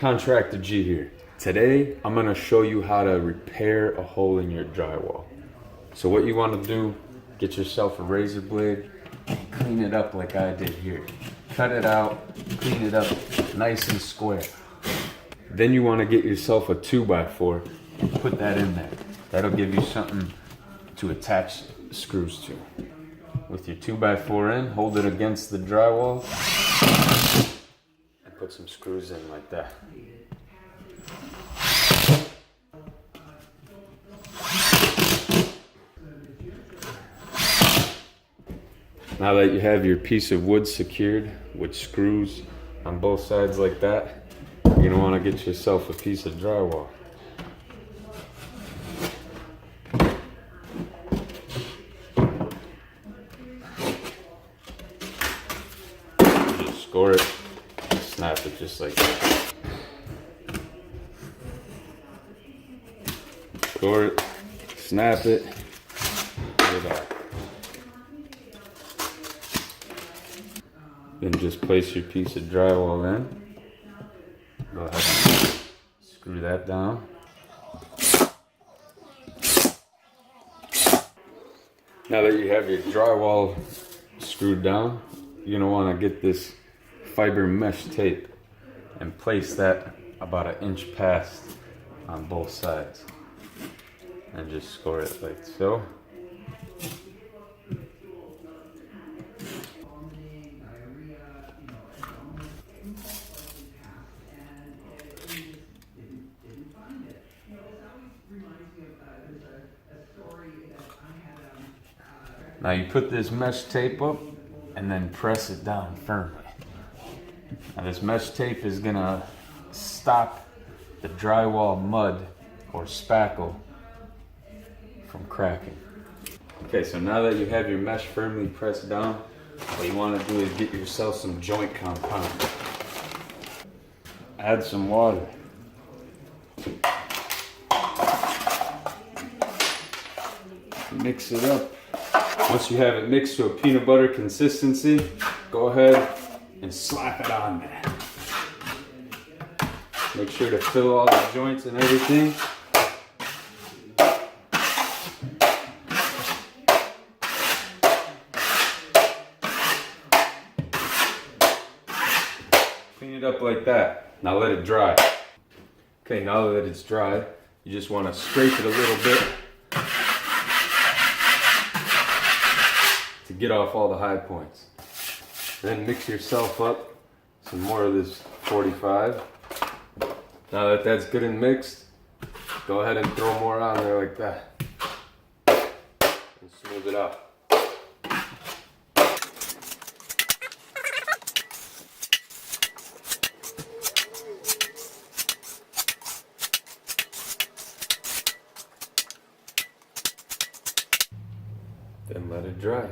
Contractor G here. Today, I'm gonna show you how to repair a hole in your drywall. So what you wanna do, get yourself a razor blade, clean it up like I did here. Cut it out, clean it up nice and square. Then you wanna get yourself a 2x4 and put that in there. That'll give you something to attach screws to. With your 2x4 in, hold it against the drywall and put some screws in like that. Now that you have your piece of wood secured with screws on both sides like that, you're gonna want to get yourself a piece of drywall. Just score it, snap it just like that. Score it, snap it, put it out. Then just place your piece of drywall in. Go ahead and screw that down. Now that you have your drywall screwed down, you're gonna wanna get this Fibermesh tape and place that about 1 inch past on both sides. And just score it like so. Now you put this mesh tape up and then press it down firmly. Now this mesh tape is gonna stop the drywall mud or spackle from cracking. Okay, so now that you have your mesh firmly pressed down, what you wanna do is get yourself some joint compound. Add some water. Mix it up. Once you have it mixed to a peanut butter consistency, go ahead and slap it on there. Make sure to fill all the joints and everything. Clean it up like that. Now let it dry. Okay, now that it's dry, you just want to scrape it a little bit to get off all the high points. Then mix yourself up some more of this 45. Now that that's good and mixed, go ahead and throw more on there like that and smooth it out. Then let it dry.